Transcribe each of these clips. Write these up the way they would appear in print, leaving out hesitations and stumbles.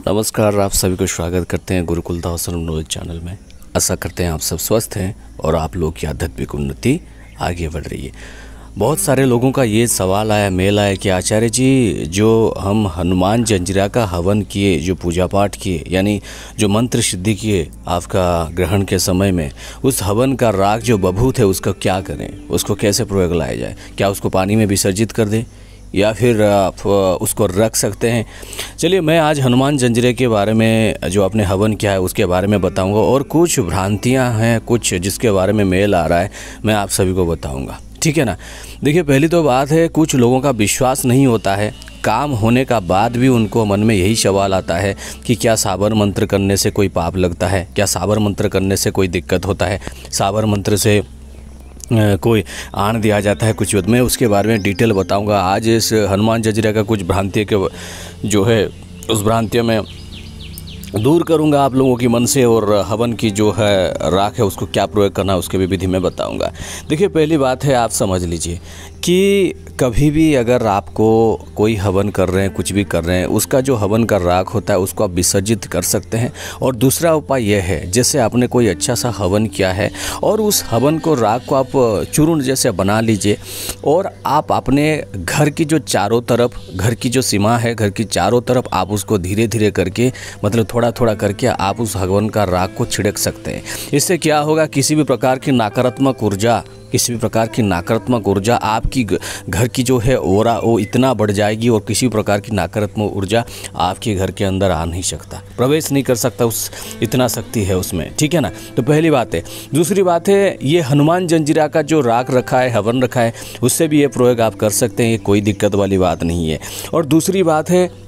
नमस्कार, आप सभी को स्वागत करते हैं गुरुकुल दावसन नॉलेज चैनल में। आशा करते हैं आप सब स्वस्थ हैं और आप लोग की आध्यात्मिक उन्नति आगे बढ़ रही है। बहुत सारे लोगों का ये सवाल आया, मेल आया कि आचार्य जी, जो हम हनुमान जंजीरा का हवन किए, जो पूजा पाठ किए, यानी जो मंत्र सिद्धि किए आपका ग्रहण के समय में, उस हवन का राग जो बभूत है उसका क्या करें, उसको कैसे प्रयोग लाया जाए? क्या उसको पानी में विसर्जित कर दें या फिर आप उसको रख सकते हैं? चलिए, मैं आज हनुमान जंजीरे के बारे में, जो आपने हवन किया है उसके बारे में बताऊंगा, और कुछ भ्रांतियां हैं, कुछ जिसके बारे में मेल आ रहा है, मैं आप सभी को बताऊंगा। ठीक है ना? देखिए, पहली तो बात है, कुछ लोगों का विश्वास नहीं होता है। काम होने का बाद भी उनको मन में यही सवाल आता है कि क्या साबर मंत्र करने से कोई पाप लगता है? क्या साबर मंत्र करने से कोई दिक्कत होता है? साबर मंत्र से कोई आन दिया जाता है कुछ? मैं उसके बारे में डिटेल बताऊंगा आज। इस हनुमान जंजीरा का कुछ भ्रांतियों के जो है, उस भ्रांतियों में दूर करूंगा आप लोगों की मन से, और हवन की जो है राख है उसको क्या प्रयोग करना है उसके भी विधि में बताऊंगा। देखिए, पहली बात है, आप समझ लीजिए कि कभी भी अगर आपको कोई हवन कर रहे हैं, कुछ भी कर रहे हैं, उसका जो हवन का राख होता है उसको आप विसर्जित कर सकते हैं। और दूसरा उपाय यह है, जैसे आपने कोई अच्छा सा हवन किया है और उस हवन को, राख को आप चूर्ण जैसे बना लीजिए, और आप अपने घर की जो चारों तरफ, घर की जो सीमा है, घर की चारों तरफ आप उसको धीरे धीरे करके, मतलब थोड़ा थोड़ा करके आप उस हवन का राख को छिड़क सकते हैं। इससे क्या होगा, किसी भी प्रकार की नकारात्मक ऊर्जा आपकी घर की जो है ओरा, वो इतना बढ़ जाएगी और किसी प्रकार की नकारात्मक ऊर्जा आपके घर के अंदर आ नहीं सकता, प्रवेश नहीं कर सकता, उस इतना शक्ति है उसमें। ठीक है ना? तो पहली बात है। दूसरी बात है, ये हनुमान जंजीरा का जो राख रखा है, हवन रखा है, उससे भी ये प्रयोग आप कर सकते हैं, ये कोई दिक्कत वाली बात नहीं है। और दूसरी बात है,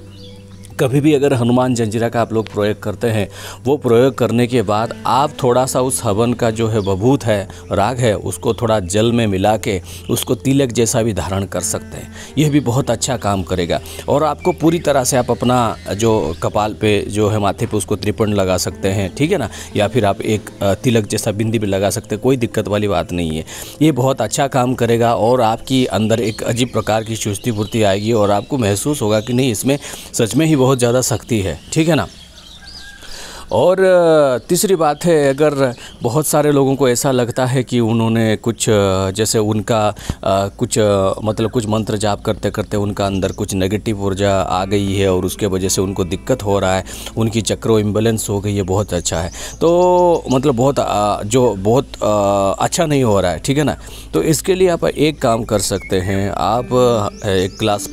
कभी भी अगर हनुमान जंजीरा का आप लोग प्रयोग करते हैं, वो प्रयोग करने के बाद आप थोड़ा सा उस हवन का जो है बभूत है, राग है, उसको थोड़ा जल में मिला के उसको तिलक जैसा भी धारण कर सकते हैं। यह भी बहुत अच्छा काम करेगा। और आपको पूरी तरह से आप अपना जो कपाल पे जो है, माथे पे, उसको त्रिपुंड लगा सकते हैं। ठीक है ना? या फिर आप एक तिलक जैसा बिंदी भी लगा सकते हैं, कोई दिक्कत वाली बात नहीं है। ये बहुत अच्छा काम करेगा और आपकी अंदर एक अजीब प्रकार की चुस्ती फुर्ती आएगी और आपको महसूस होगा कि नहीं, इसमें सच में ही बहुत ज़्यादा शक्ति है। ठीक है ना? और तीसरी बात है, अगर बहुत सारे लोगों को ऐसा लगता है कि उन्होंने कुछ, जैसे उनका मतलब कुछ मंत्र जाप करते करते उनका अंदर कुछ नेगेटिव ऊर्जा आ गई है और उसके वजह से उनको दिक्कत हो रहा है, उनकी चक्रो इम्बैलेंस हो गई है, बहुत अच्छा है, तो मतलब बहुत अच्छा नहीं हो रहा है। ठीक है ना? तो इसके लिए आप एक काम कर सकते हैं, आप एक गिलास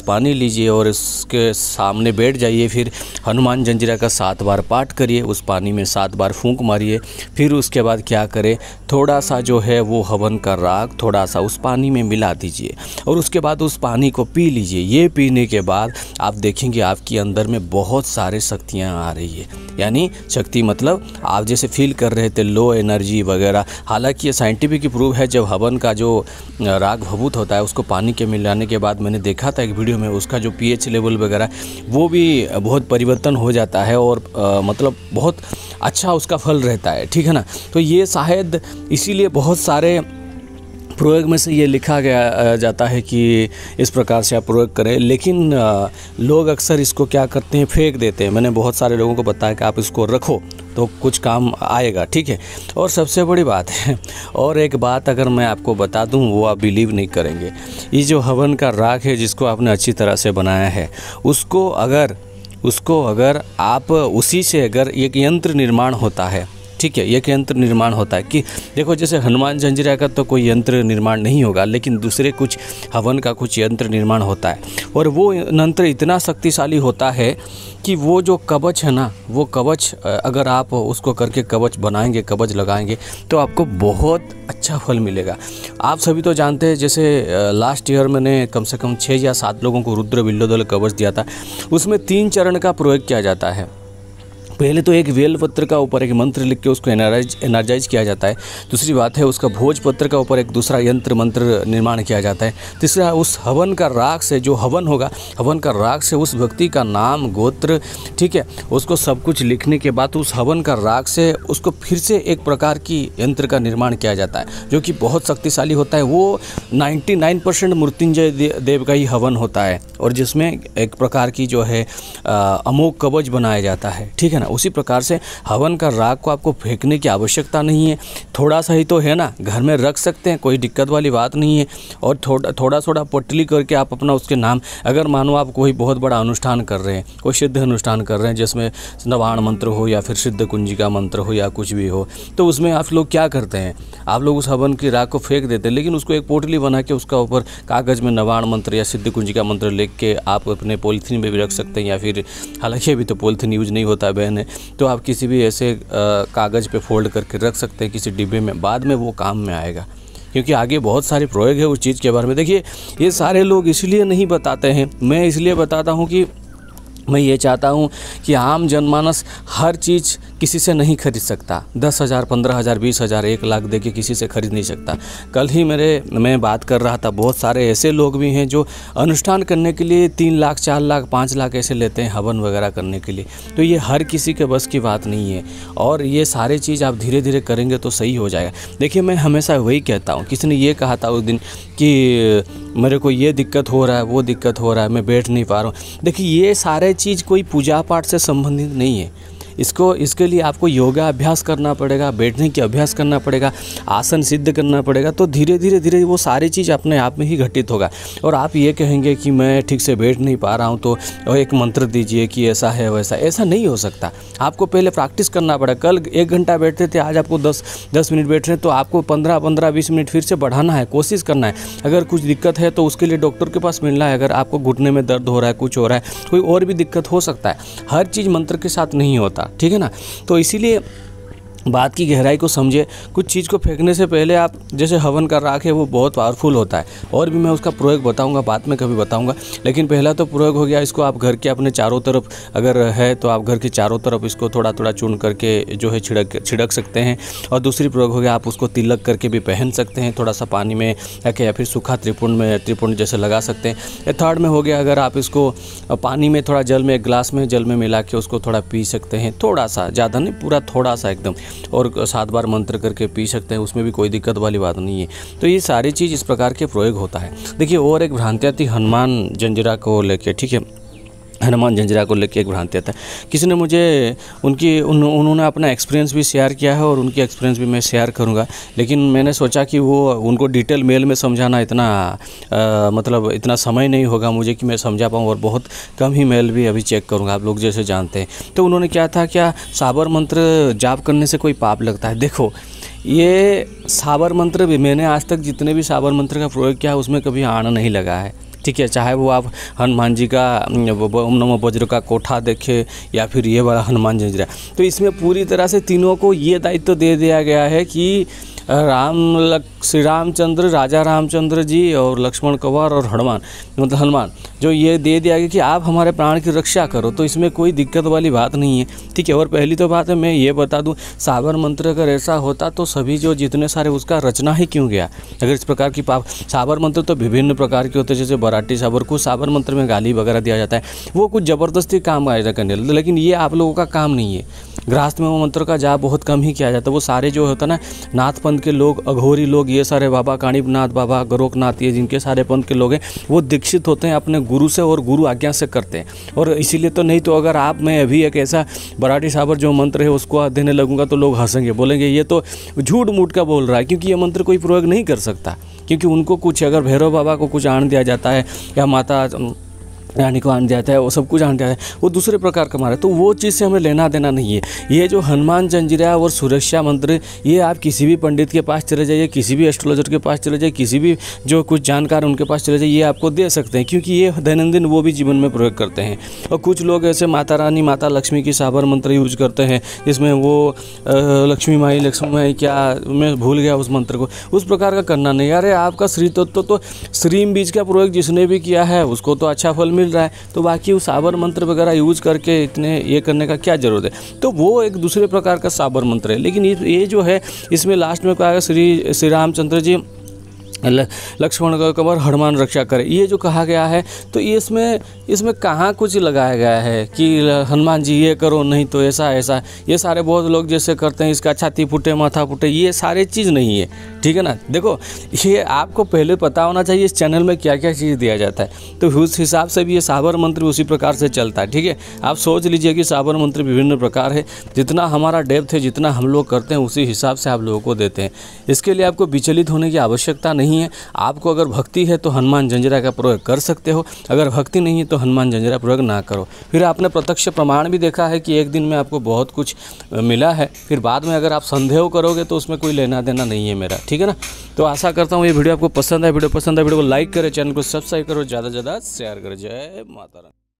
पानी लीजिए और इसके सामने बैठ जाइए, फिर हनुमान जंजीरा का 7 बार पाठ करिए, उस पानी में 7 बार फूंक मारिए। फिर उसके बाद क्या करें, थोड़ा सा जो है वो हवन का राग थोड़ा सा उस पानी में मिला दीजिए और उसके बाद उस पानी को पी लीजिए। ये पीने के बाद आप देखेंगे आपके अंदर में बहुत सारे शक्तियाँ आ रही है। यानी शक्ति मतलब आप जैसे फील कर रहे थे लो एनर्जी वगैरह। हालांकि ये साइंटिफिक प्रूफ है, जब हवन का जो राग भभूत होता है उसको पानी के मिलाने के बाद, मैंने देखा था एक वीडियो में, उसका जो pH लेवल वगैरह वो भी बहुत परिवर्तन हो जाता है और मतलब बहुत अच्छा उसका फल रहता है। ठीक है ना? तो ये शायद इसीलिए बहुत सारे प्रयोग में से ये लिखा गया जाता है कि इस प्रकार से आप प्रयोग करें, लेकिन लोग अक्सर इसको क्या करते हैं, फेंक देते हैं। मैंने बहुत सारे लोगों को बताया कि आप इसको रखो तो कुछ काम आएगा। ठीक है? और सबसे बड़ी बात है, और एक बात अगर मैं आपको बता दूं, वो आप बिलीव नहीं करेंगे। ये जो हवन का राग है जिसको आपने अच्छी तरह से बनाया है, उसको अगर आप उसी से अगर एक यंत्र निर्माण होता है, ठीक है, एक यंत्र निर्माण होता है कि देखो, जैसे हनुमान जंजीरा का तो कोई यंत्र निर्माण नहीं होगा, लेकिन दूसरे कुछ हवन का कुछ यंत्र निर्माण होता है, और वो यंत्र इतना शक्तिशाली होता है कि वो जो कवच है ना, वो कवच अगर आप उसको करके कवच बनाएंगे, कवच लगाएंगे, तो आपको बहुत अच्छा फल मिलेगा। आप सभी तो जानते हैं, जैसे लास्ट ईयर मैंने कम से कम 6 या 7 लोगों को रुद्र बिल्लोदल कवच दिया था। उसमें 3 चरण का प्रयोग किया जाता है। पहले तो एक वेल पत्र का ऊपर एक मंत्र लिख के उसको एनर्जाइज किया जाता है। दूसरी बात है उसका भोज पत्र का ऊपर एक दूसरा यंत्र मंत्र निर्माण किया जाता है। तीसरा उस हवन का राख से, जो हवन होगा, हवन का राख से उस व्यक्ति का नाम, गोत्र, ठीक है, उसको सब कुछ लिखने के बाद उस हवन का राख से उसको फिर से एक प्रकार की यंत्र का निर्माण किया जाता है जो कि बहुत शक्तिशाली होता है। वो 99% मृत्युंजय देव का ही हवन होता है और जिसमें एक प्रकार की जो है अमोघ कवच बनाया जाता है, ठीक है ना। उसी प्रकार से हवन का राख को आपको फेंकने की आवश्यकता नहीं है, थोड़ा सा ही तो है ना, घर में रख सकते हैं, कोई दिक्कत वाली बात नहीं है। और थोड़ा पोटली करके आप अपना उसके नाम, अगर मानो आप कोई बहुत बड़ा अनुष्ठान कर रहे हैं, कोई सिद्ध अनुष्ठान कर रहे हैं जिसमें नवाण मंत्र हो या फिर सिद्ध कुंजिका मंत्र हो या कुछ भी हो, तो उसमें आप लोग क्या करते हैं, आप लोग उस हवन की राख को फेंक देते हैं, लेकिन उसको एक पोटली बना के उसका ऊपर कागज़ में नवाण मंत्र या सिद्ध कुंजिका मंत्र लिख के आप अपने पॉलीथीन में भी रख सकते हैं, या फिर हालांकि अभी तो पॉलीथीन यूज नहीं होता बहन है, तो आप किसी भी ऐसे कागज़ पे फोल्ड करके रख सकते हैं किसी डिब्बे में, बाद में वो काम में आएगा, क्योंकि आगे बहुत सारे प्रयोग है उस चीज़ के बारे में। देखिए ये सारे लोग इसलिए नहीं बताते हैं, मैं इसलिए बताता हूँ कि मैं ये चाहता हूँ कि आम जनमानस हर चीज़ किसी से नहीं खरीद सकता। 10,000, 15,000, 20,000, 1 लाख दे के किसी से खरीद नहीं सकता। कल ही मैं बात कर रहा था, बहुत सारे ऐसे लोग भी हैं जो अनुष्ठान करने के लिए 3 लाख, 4 लाख, 5 लाख ऐसे लेते हैं हवन वगैरह करने के लिए। तो ये हर किसी के बस की बात नहीं है और ये सारे चीज़ आप धीरे धीरे करेंगे तो सही हो जाएगा। देखिए मैं हमेशा वही कहता हूँ, किसी ने ये कहा था उस दिन कि मेरे को ये दिक्कत हो रहा है, वो दिक्कत हो रहा है, मैं बैठ नहीं पा रहा हूँ। देखिए ये सारे चीज़ कोई पूजा पाठ से संबंधित नहीं है। इसके लिए आपको योगा अभ्यास करना पड़ेगा, बैठने की अभ्यास करना पड़ेगा, आसन सिद्ध करना पड़ेगा, तो धीरे धीरे वो सारी चीज़ अपने आप में ही घटित होगा। और आप ये कहेंगे कि मैं ठीक से बैठ नहीं पा रहा हूँ तो एक मंत्र दीजिए कि ऐसा है वैसा, ऐसा नहीं हो सकता। आपको पहले प्रैक्टिस करना पड़ेगा। कल 1 घंटा बैठते थे, आज आपको 10 मिनट बैठ रहे हैं, तो आपको 15-20 मिनट फिर से बढ़ाना है, कोशिश करना है। अगर कुछ दिक्कत है तो उसके लिए डॉक्टर के पास मिलना है। अगर आपको घुटने में दर्द हो रहा है, कुछ हो रहा है, कोई और भी दिक्कत हो सकता है, हर चीज़ मंत्र के साथ नहीं होता, ठीक है ना। तो इसीलिए बात की गहराई को समझे। कुछ चीज़ को फेंकने से पहले आप, जैसे हवन का राख है वो बहुत पावरफुल होता है, और भी मैं उसका प्रयोग बताऊंगा, बाद में कभी बताऊंगा। लेकिन पहला तो प्रयोग हो गया, इसको आप घर के अपने चारों तरफ अगर है तो आप घर के चारों तरफ इसको थोड़ा थोड़ा चून करके जो है छिड़क सकते हैं। और दूसरी प्रयोग हो गया, आप उसको तिलक करके भी पहन सकते हैं, थोड़ा सा पानी में रखे या फिर सूखा त्रिपुंड जैसे लगा सकते हैं। या थर्ड में हो गया, अगर आप इसको पानी में थोड़ा जल में, एक गिलास में जल में मिला के उसको थोड़ा पी सकते हैं, थोड़ा सा, ज़्यादा नहीं, पूरा थोड़ा सा एकदम, और 7 बार मंत्र करके पी सकते हैं, उसमें भी कोई दिक्कत वाली बात नहीं है। तो ये सारी चीज़ इस प्रकार के प्रयोग होता है। देखिए और एक भ्रांतियाँ थी हनुमान जंजीरा को लेके, ठीक है, हनुमान जंजीरा को लेके एक भ्रांति था। किसी ने मुझे उन्होंने अपना एक्सपीरियंस भी शेयर किया है और उनकी एक्सपीरियंस भी मैं शेयर करूंगा, लेकिन मैंने सोचा कि वो उनको डिटेल मेल में समझाना इतना मतलब इतना समय नहीं होगा मुझे कि मैं समझा पाऊँ, और बहुत कम ही मेल भी अभी चेक करूँगा, आप लोग जैसे जानते हैं। तो उन्होंने क्या था, क्या साबर मंत्र जाप करने से कोई पाप लगता है? देखो ये साबर मंत्र भी, मैंने आज तक जितने भी साबर मंत्र का प्रयोग किया उसमें कभी आना नहीं लगा है, ठीक है। चाहे वो आप हनुमान जी का ओम नमो वज्र का कोठा देखे या फिर ये वाला हनुमान जंजीरा, तो इसमें पूरी तरह से तीनों को ये दायित्व दे दिया गया है कि श्री रामचंद्र, राजा रामचंद्र जी और लक्ष्मण कंवर और हनुमान जो ये दे दिया गया कि आप हमारे प्राण की रक्षा करो। तो इसमें कोई दिक्कत वाली बात नहीं है, ठीक है। और पहली तो बात है, मैं ये बता दूं, साबर मंत्र अगर ऐसा होता तो सभी जो जितने सारे उसका रचना ही क्यों गया? अगर इस प्रकार की साबर मंत्र तो विभिन्न प्रकार के होते हैं, जैसे बराटी साबर, कुछ साबर मंत्र में गाली वगैरह दिया जाता है, वो कुछ ज़बरदस्ती काम आया करने, लेकिन ये आप लोगों का काम नहीं है। गृहस्थ में वो मंत्र का जाप बहुत कम ही किया जाता है। वो सारे जो होता है ना, नाथ पंथ के लोग, अघोरी लोग, ये सारे बाबा काणीपनाथ बाबा, गोरखनाथ, ये जिनके सारे पंथ के लोग हैं, वो दीक्षित होते हैं अपने गुरु से और गुरु आज्ञा से करते हैं। और इसीलिए तो, नहीं तो अगर आप, मैं अभी एक ऐसा बराटी साबर जो मंत्र है उसको देने लगूंगा तो लोग हंसेंगे, बोलेंगे ये तो झूठ मूठ का बोल रहा है, क्योंकि ये मंत्र कोई प्रयोग नहीं कर सकता। क्योंकि उनको कुछ, अगर भैरव बाबा को कुछ आन दिया जाता है या माता रानी को आन जाता है, वो सब कुछ आन जाता है, वो दूसरे प्रकार का मारा है, तो वो चीज़ से हमें लेना देना नहीं है। ये जो हनुमान जंजीरा और सुरक्षा मंत्र, ये आप किसी भी पंडित के पास चले जाइए, किसी भी एस्ट्रोलॉजर के पास चले जाइए, किसी भी जो कुछ जानकार उनके पास चले जाइए, ये आपको दे सकते हैं, क्योंकि ये दैनंदिन वो भी जीवन में प्रयोग करते हैं। और कुछ लोग ऐसे माता रानी, माता लक्ष्मी की साबर मंत्र यूज करते हैं, जिसमें वो लक्ष्मी माई क्या, मैं भूल गया उस मंत्र को, उस प्रकार का करना नहीं। अरे आपका श्री तत्व तो श्रीम बीज का प्रयोग जिसने भी किया है उसको तो अच्छा फल मिल रहा है, तो बाकी वो साबर मंत्र वगैरह यूज़ करके इतने ये करने का क्या ज़रूरत है। तो वो एक दूसरे प्रकार का साबर मंत्र है। लेकिन ये जो है इसमें लास्ट में कहा श्री रामचंद्र जी लक्ष्मण का कवर हनुमान रक्षा करे, ये जो कहा गया है, तो ये इसमें कहाँ कुछ लगाया गया है कि हनुमान जी ये करो, नहीं तो ऐसा। ये सारे बहुत लोग जैसे करते हैं, इसका छाती फूटे माथा फूटे, ये सारे चीज़ नहीं है, ठीक है ना। देखो ये आपको पहले पता होना चाहिए इस चैनल में क्या क्या चीज़ दिया जाता है, तो उस हिसाब से भी ये साबर मंत्र उसी प्रकार से चलता है, ठीक है। आप सोच लीजिए कि साबर मंत्र विभिन्न प्रकार है, जितना हमारा डेप्थ है, जितना हम लोग करते हैं उसी हिसाब से आप लोगों को देते हैं। इसके लिए आपको विचलित होने की आवश्यकता नहीं है। आपको अगर भक्ति है तो हनुमान जंजीरा का प्रयोग कर सकते हो, अगर भक्ति नहीं है तो हनुमान जंजीरा प्रयोग ना करो। फिर आपने प्रत्यक्ष प्रमाण भी देखा है कि एक दिन में आपको बहुत कुछ मिला है, फिर बाद में अगर आप संदेह करोगे तो उसमें कोई लेना देना नहीं है मेरा, ठीक है ना। तो आशा करता हूँ ये वीडियो आपको पसंद है। वीडियो को लाइक करें, चैनल को सब्सक्राइब करो, ज़्यादा से ज़्यादा शेयर करें। जय माता रानी।